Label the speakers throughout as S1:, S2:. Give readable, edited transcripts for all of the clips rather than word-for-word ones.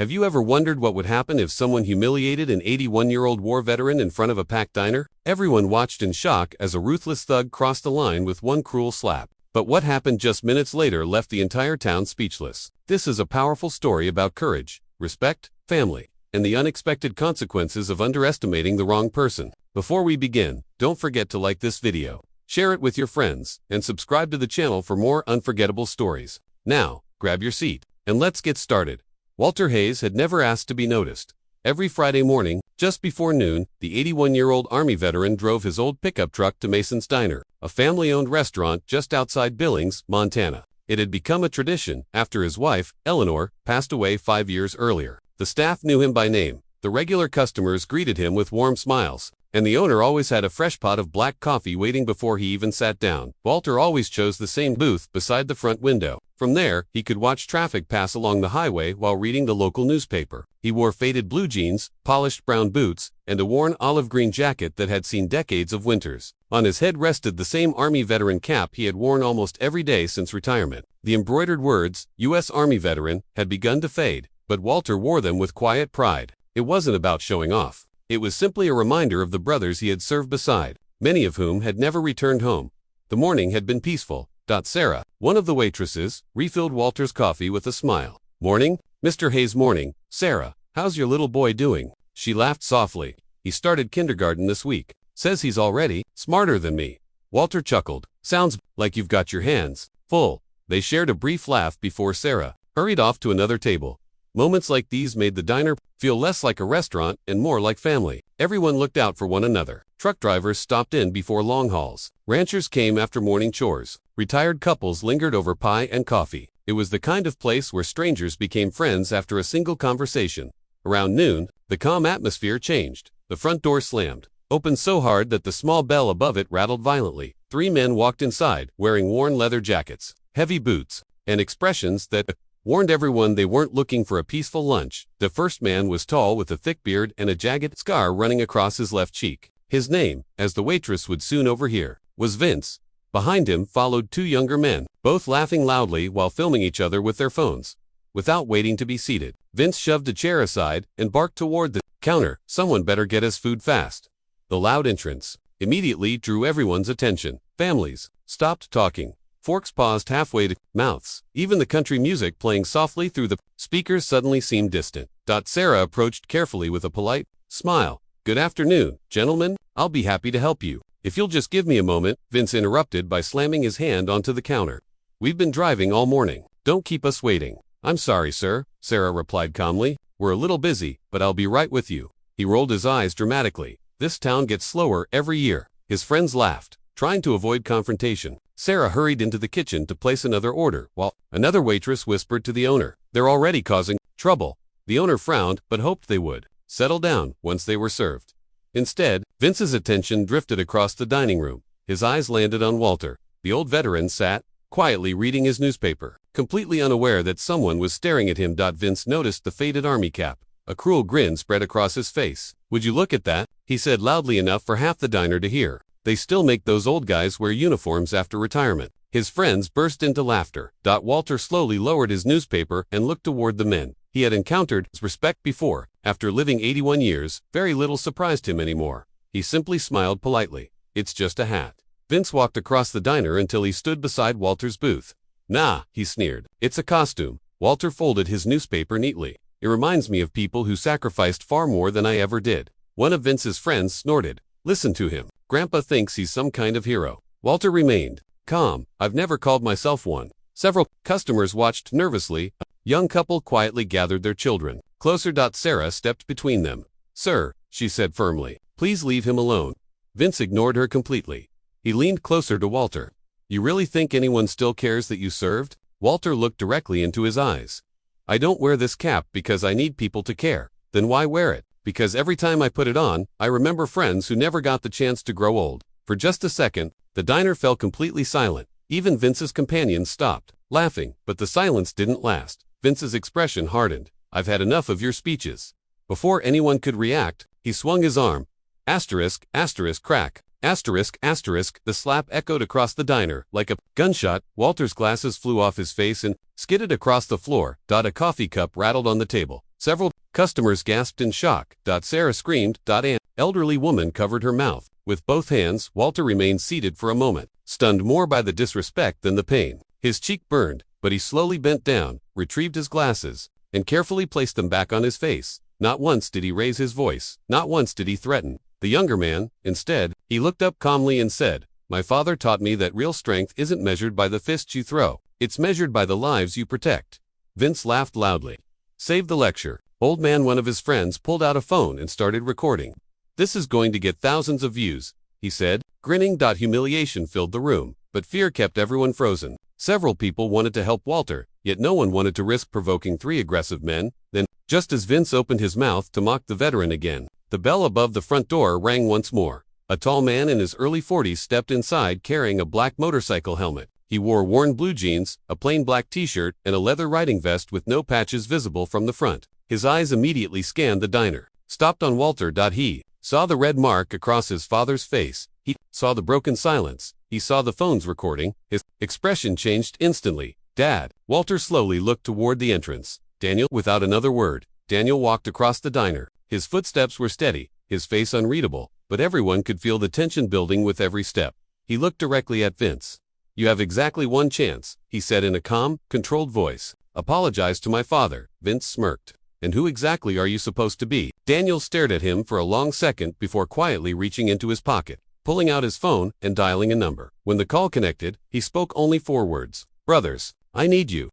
S1: Have you ever wondered what would happen if someone humiliated an 81-year-old war veteran in front of a packed diner? Everyone watched in shock as a ruthless thug crossed the line with one cruel slap. But what happened just minutes later left the entire town speechless. This is a powerful story about courage, respect, family, and the unexpected consequences of underestimating the wrong person. Before we begin, don't forget to like this video, share it with your friends, and subscribe to the channel for more unforgettable stories. Now, grab your seat, and let's get started. Walter Hayes had never asked to be noticed. Every Friday morning, just before noon, the 81-year-old Army veteran drove his old pickup truck to Mason's Diner, a family-owned restaurant just outside Billings, Montana. It had become a tradition after his wife, Eleanor, passed away 5 years earlier. The staff knew him by name, the regular customers greeted him with warm smiles, and the owner always had a fresh pot of black coffee waiting before he even sat down. Walter always chose the same booth beside the front window. From there, he could watch traffic pass along the highway while reading the local newspaper. He wore faded blue jeans, polished brown boots, and a worn olive green jacket that had seen decades of winters. On his head rested the same Army veteran cap he had worn almost every day since retirement. The embroidered words, U.S. Army Veteran, had begun to fade, but Walter wore them with quiet pride. It wasn't about showing off. It was simply a reminder of the brothers he had served beside, many of whom had never returned home. The morning had been peaceful. Sarah, one of the waitresses, refilled Walter's coffee with a smile. "Morning, Mr. Hayes." "Morning, Sarah. How's your little boy doing?" She laughed softly. "He started kindergarten this week. Says he's already smarter than me." Walter chuckled. "Sounds like you've got your hands full." They shared a brief laugh before Sarah hurried off to another table. Moments like these made the diner feel less like a restaurant and more like family. Everyone looked out for one another. Truck drivers stopped in before long hauls. Ranchers came after morning chores. Retired couples lingered over pie and coffee. It was the kind of place where strangers became friends after a single conversation. Around noon, the calm atmosphere changed. The front door slammed open so hard that the small bell above it rattled violently. 3 men walked inside, wearing worn leather jackets, heavy boots, and expressions that warned everyone they weren't looking for a peaceful lunch. The first man was tall with a thick beard and a jagged scar running across his left cheek. His name, as the waitress would soon overhear, was Vince. Behind him followed 2 younger men, both laughing loudly while filming each other with their phones. Without waiting to be seated, Vince shoved a chair aside and barked toward the counter. "Someone better get us food fast." The loud entrance immediately drew everyone's attention. Families stopped talking. Forks paused halfway to mouths. Even the country music playing softly through the speakers suddenly seemed distant. Sarah approached carefully with a polite smile. "Good afternoon, gentlemen. I'll be happy to help you. If you'll just give me a moment," Vince interrupted by slamming his hand onto the counter. "We've been driving all morning. Don't keep us waiting." "I'm sorry, sir," Sarah replied calmly. "We're a little busy, but I'll be right with you." He rolled his eyes dramatically. "This town gets slower every year." His friends laughed, trying to avoid confrontation. Sarah hurried into the kitchen to place another order, while another waitress whispered to the owner, "They're already causing trouble." The owner frowned, but hoped they would settle down once they were served. Instead, Vince's attention drifted across the dining room. His eyes landed on Walter. The old veteran sat, quietly reading his newspaper, completely unaware that someone was staring at him. Vince noticed the faded army cap. A cruel grin spread across his face. "Would you look at that?" he said loudly enough for half the diner to hear. "They still make those old guys wear uniforms after retirement." His friends burst into laughter. Walter slowly lowered his newspaper and looked toward the men. He had encountered respect before. After living 81 years, very little surprised him anymore. He simply smiled politely. "It's just a hat." Vince walked across the diner until he stood beside Walter's booth. "Nah," he sneered. "It's a costume." Walter folded his newspaper neatly. "It reminds me of people who sacrificed far more than I ever did." One of Vince's friends snorted. "Listen to him. Grandpa thinks he's some kind of hero." Walter remained calm. "I've never called myself one." Several customers watched nervously. A young couple quietly gathered their children closer. Sarah stepped between them. "Sir," she said firmly, "please leave him alone." Vince ignored her completely. He leaned closer to Walter. "You really think anyone still cares that you served?" Walter looked directly into his eyes. "I don't wear this cap because I need people to care." "Then why wear it?" "Because every time I put it on, I remember friends who never got the chance to grow old." For just a second, the diner fell completely silent. Even Vince's companions stopped laughing, but the silence didn't last. Vince's expression hardened. "I've had enough of your speeches." Before anyone could react, he swung his arm. Asterisk, asterisk, crack. Asterisk, asterisk. The slap echoed across the diner like a gunshot. Walter's glasses flew off his face and skidded across the floor. A coffee cup rattled on the table. Several customers gasped in shock. Sarah screamed. An elderly woman covered her mouth. With both hands, Walter remained seated for a moment, stunned more by the disrespect than the pain. His cheek burned, but he slowly bent down, retrieved his glasses, and carefully placed them back on his face. Not once did he raise his voice. Not once did he threaten the younger man. Instead, he looked up calmly and said, "My father taught me that real strength isn't measured by the fists you throw. It's measured by the lives you protect." Vince laughed loudly. Save the lecture. Old man, one of his friends, pulled out a phone and started recording. "This is going to get thousands of views," he said, grinning. Humiliation filled the room, but fear kept everyone frozen. Several people wanted to help Walter, yet no one wanted to risk provoking three aggressive men. Then, just as Vince opened his mouth to mock the veteran again, the bell above the front door rang once more. A tall man in his early 40s stepped inside carrying a black motorcycle helmet. He wore worn blue jeans, a plain black t-shirt, and a leather riding vest with no patches visible from the front. His eyes immediately scanned the diner. Stopped on Walter. He saw the red mark across his father's face. He saw the broken silence. He saw the phone's recording. His expression changed instantly. "Dad." Walter slowly looked toward the entrance. Daniel. Without another word, Daniel walked across the diner. His footsteps were steady, his face unreadable, but everyone could feel the tension building with every step. He looked directly at Vince. "You have exactly one chance," he said in a calm, controlled voice. "Apologize to my father." Vince smirked. "And who exactly are you supposed to be?" Daniel stared at him for a long second before quietly reaching into his pocket, pulling out his phone and dialing a number. When the call connected, he spoke only 4 words. "Brothers, I need you."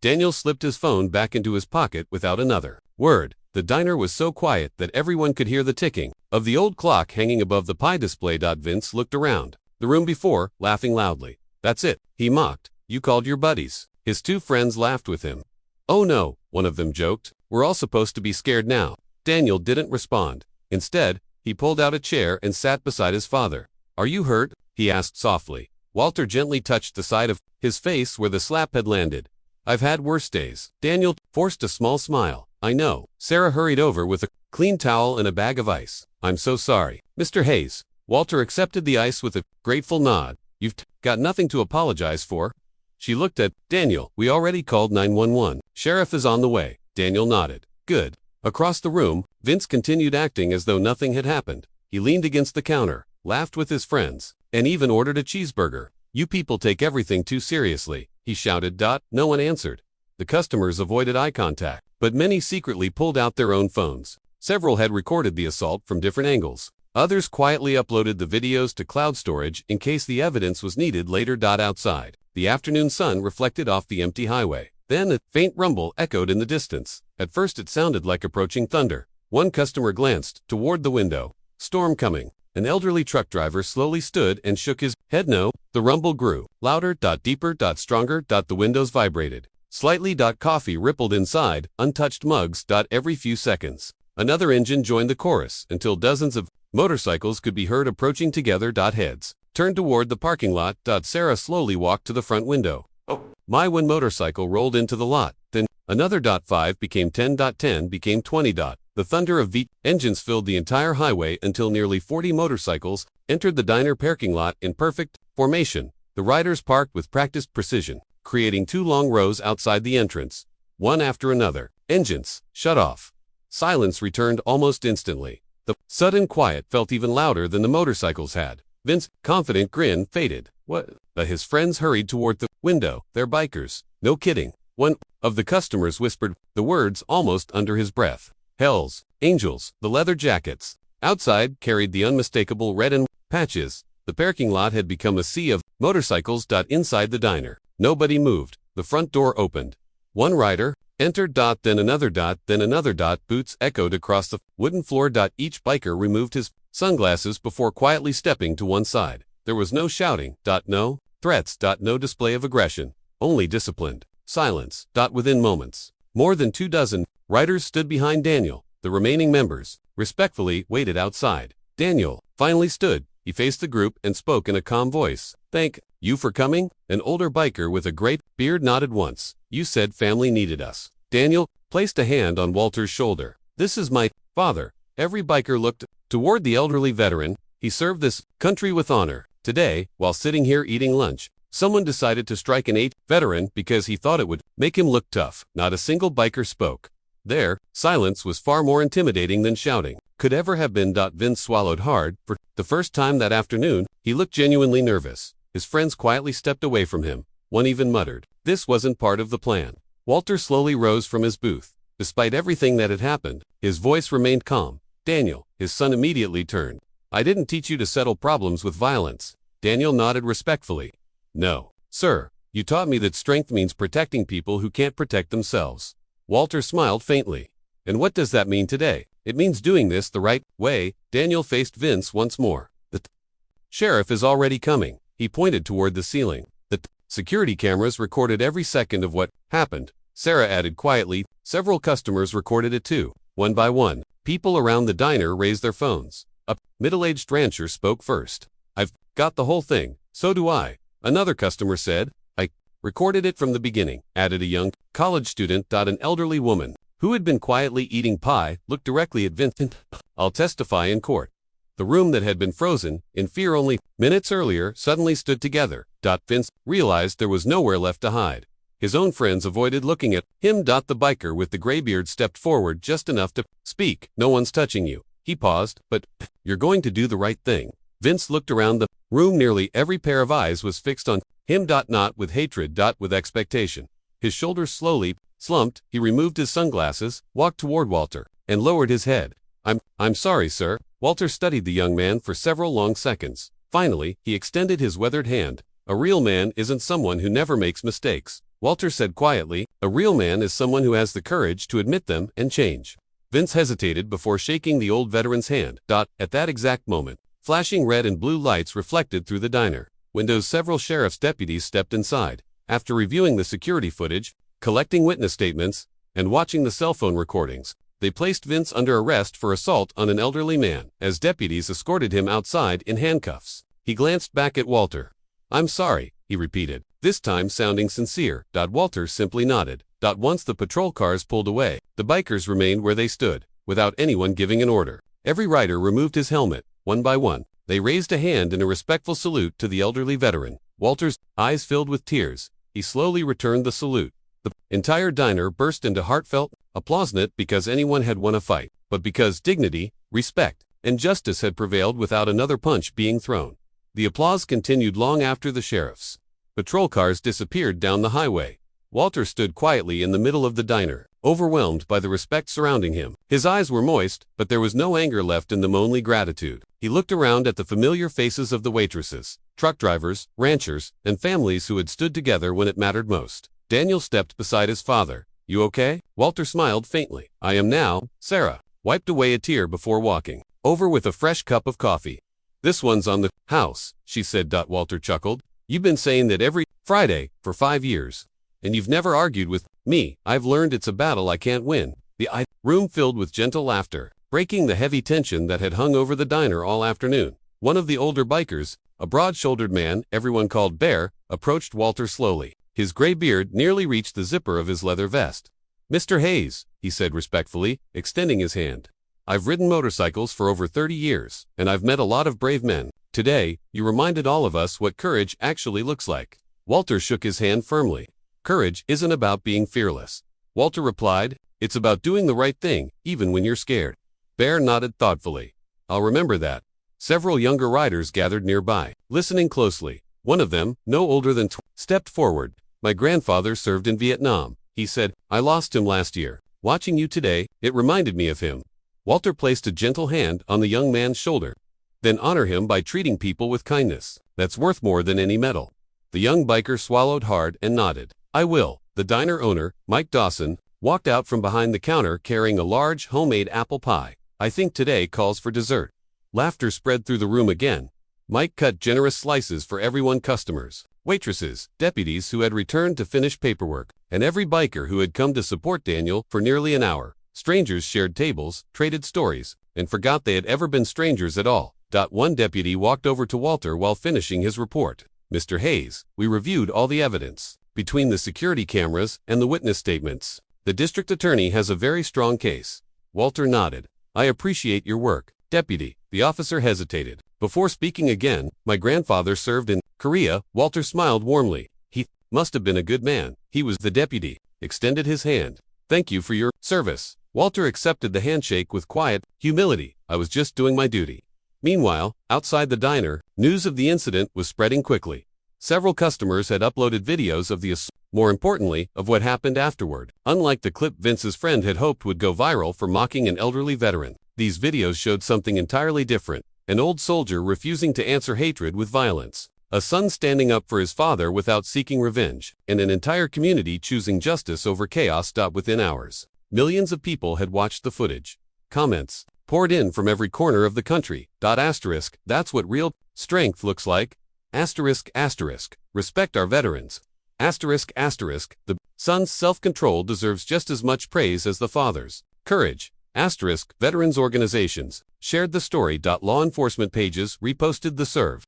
S1: Daniel slipped his phone back into his pocket without another word. The diner was so quiet that everyone could hear the ticking of the old clock hanging above the pie display. Vince looked around the room before, laughing loudly. "That's it," he mocked. "You called your buddies." His 2 friends laughed with him. "Oh no," one of them joked. "We're all supposed to be scared now." Daniel didn't respond. Instead, he pulled out a chair and sat beside his father. "Are you hurt?" he asked softly. Walter gently touched the side of his face where the slap had landed. "I've had worse days." Daniel forced a small smile. "I know." Sarah hurried over with a clean towel and a bag of ice. "I'm so sorry, Mr. Hayes." Walter accepted the ice with a grateful nod. "You've got nothing to apologize for." She looked at Daniel. "We already called 911. Sheriff is on the way." Daniel nodded. "Good." Across the room, Vince continued acting as though nothing had happened. He leaned against the counter, laughed with his friends, and even ordered a cheeseburger. "You people take everything too seriously," he shouted. No one answered. The customers avoided eye contact, but many secretly pulled out their own phones. Several had recorded the assault from different angles. Others quietly uploaded the videos to cloud storage in case the evidence was needed later. Outside, the afternoon sun reflected off the empty highway. Then a faint rumble echoed in the distance. At first it sounded like approaching thunder. One customer glanced toward the window. "Storm coming." An elderly truck driver slowly stood and shook his head. No. The rumble grew. Louder. Deeper. Stronger. The windows vibrated. Slightly. Coffee rippled inside, untouched mugs. Every few seconds, another engine joined the chorus until dozens of motorcycles could be heard approaching together. Heads turned toward the parking lot. Sarah slowly walked to the front window. "Oh my!" One motorcycle rolled into the lot. Then another. 5 became 10. 10 became 20. The thunder of engines filled the entire highway until nearly 40 motorcycles entered the diner parking lot in perfect formation. The riders parked with practiced precision, creating 2 long rows outside the entrance, one after another. Engines shut off. Silence returned almost instantly. The sudden quiet felt even louder than the motorcycles had. Vince's confident grin faded. "What?" His friends hurried toward the window. "They're bikers." "No kidding." One of the customers whispered the words almost under his breath. "Hells Angels." The leather jackets outside carried the unmistakable red and patches. The parking lot had become a sea of motorcycles. Inside the diner, nobody moved. The front door opened. One rider entered. Then another. Then another. Boots echoed across the wooden floor. Each biker removed his sunglasses before quietly stepping to one side. There was no shouting. No threats. No display of aggression. Only disciplined silence. Within moments, more than 24 riders stood behind Daniel. The remaining members respectfully waited outside. Daniel finally stood. He faced the group and spoke in a calm voice. "Thank you for coming." An older biker with a great beard nodded once. "You said family needed us." Daniel placed a hand on Walter's shoulder. "This is my father." Every biker looked toward the elderly veteran. He served this country with honor. Today, while sitting here eating lunch, someone decided to strike an veteran because he thought it would make him look tough. Not a single biker spoke. There, silence was far more intimidating than shouting could ever have been. Vince swallowed hard. For the first time that afternoon, he looked genuinely nervous. His friends quietly stepped away from him. One even muttered, "This wasn't part of the plan." Walter slowly rose from his booth. Despite everything that had happened, his voice remained calm. "Daniel," his son immediately turned. "I didn't teach you to settle problems with violence." Daniel nodded respectfully. "No, sir. You taught me that strength means protecting people who can't protect themselves." Walter smiled faintly. "And what does that mean today?" "It means doing this the right way." Daniel faced Vince once more. "The sheriff is already coming." He pointed toward the ceiling. "The security cameras recorded every second of what happened." Sarah added quietly. Several customers recorded it too. One by one, people around the diner raised their phones. A middle-aged rancher spoke first. "I've got the whole thing." "So do I," another customer said. "I recorded it from the beginning," added a young college student. An elderly woman, who had been quietly eating pie, looked directly at Vincent. "I'll testify in court." The room that had been frozen, in fear only minutes earlier, suddenly stood together. Vince realized there was nowhere left to hide. His own friends avoided looking at him. The biker with the gray beard stepped forward just enough to speak. "No one's touching you." He paused. "But you're going to do the right thing." Vince looked around the room. Nearly every pair of eyes was fixed on him. Not with hatred, with expectation. His shoulders slowly slumped. He removed his sunglasses, walked toward Walter, and lowered his head. I'm sorry, sir." Walter studied the young man for several long seconds. Finally, he extended his weathered hand. "A real man isn't someone who never makes mistakes," Walter said quietly. "A real man is someone who has the courage to admit them and change." Vince hesitated before shaking the old veteran's hand. At that exact moment, flashing red and blue lights reflected through the diner windows. Several sheriff's deputies stepped inside. After reviewing the security footage, collecting witness statements, and watching the cell phone recordings, they placed Vince under arrest for assault on an elderly man. As deputies escorted him outside in handcuffs, he glanced back at Walter. "I'm sorry," he repeated, this time sounding sincere. Walter simply nodded. Once the patrol cars pulled away, the bikers remained where they stood, without anyone giving an order. Every rider removed his helmet. One by one, they raised a hand in a respectful salute to the elderly veteran. Walter's eyes filled with tears. He slowly returned the salute. The entire diner burst into heartfelt applause, not because anyone had won a fight, but because dignity, respect, and justice had prevailed without another punch being thrown. The applause continued long after the sheriff's patrol cars disappeared down the highway. Walter stood quietly in the middle of the diner, overwhelmed by the respect surrounding him. His eyes were moist, but there was no anger left in them, only gratitude. He looked around at the familiar faces of the waitresses, truck drivers, ranchers, and families who had stood together when it mattered most. Daniel stepped beside his father. "You okay?" Walter smiled faintly. "I am now." Sarah wiped away a tear before walking over with a fresh cup of coffee. "This one's on the house," she said. Walter chuckled. "You've been saying that every Friday for 5 years. And you've never argued with me. I've learned it's a battle I can't win." The room filled with gentle laughter, breaking the heavy tension that had hung over the diner all afternoon. One of the older bikers, a broad-shouldered man everyone called Bear, approached Walter slowly. His gray beard nearly reached the zipper of his leather vest. "Mr. Hayes," he said respectfully, extending his hand. "I've ridden motorcycles for over 30 years, and I've met a lot of brave men. Today, you reminded all of us what courage actually looks like." Walter shook his hand firmly. "Courage isn't about being fearless," Walter replied. "It's about doing the right thing, even when you're scared." Bear nodded thoughtfully. "I'll remember that." Several younger riders gathered nearby, listening closely. One of them, no older than 20, stepped forward. "My grandfather served in Vietnam," he said. "I lost him last year. Watching you today, it reminded me of him." Walter placed a gentle hand on the young man's shoulder. "Then honor him by treating people with kindness. That's worth more than any medal." The young biker swallowed hard and nodded. "I will." The diner owner, Mike Dawson, walked out from behind the counter carrying a large homemade apple pie. "I think today calls for dessert." Laughter spread through the room again. Mike cut generous slices for everyone: customers, waitresses, deputies who had returned to finish paperwork, and every biker who had come to support Daniel for nearly an hour. Strangers shared tables, traded stories, and forgot they had ever been strangers at all. One deputy walked over to Walter while finishing his report. "Mr. Hayes, we reviewed all the evidence. Between the security cameras and the witness statements, the district attorney has a very strong case." Walter nodded. "I appreciate your work, deputy." The officer hesitated. Before speaking again, "My grandfather served in Korea." Walter smiled warmly. "He must have been a good man." He was. The deputy extended his hand. "Thank you for your service." Service. Walter accepted the handshake with quiet humility. I was just doing my duty. Meanwhile, outside the diner, news of the incident was spreading quickly. Several customers had uploaded videos of the assault, more importantly, of what happened afterward. Unlike the clip Vince's friend had hoped would go viral for mocking an elderly veteran, these videos showed something entirely different: an old soldier refusing to answer hatred with violence, a son standing up for his father without seeking revenge, and an entire community choosing justice over chaos. Within hours, millions of people had watched the footage. Comments poured in from every corner of the country. That's what real strength looks like. Respect our veterans. The son's self-control deserves just as much praise as the father's. Courage. Veterans organizations shared the story. Law enforcement pages reposted the serve.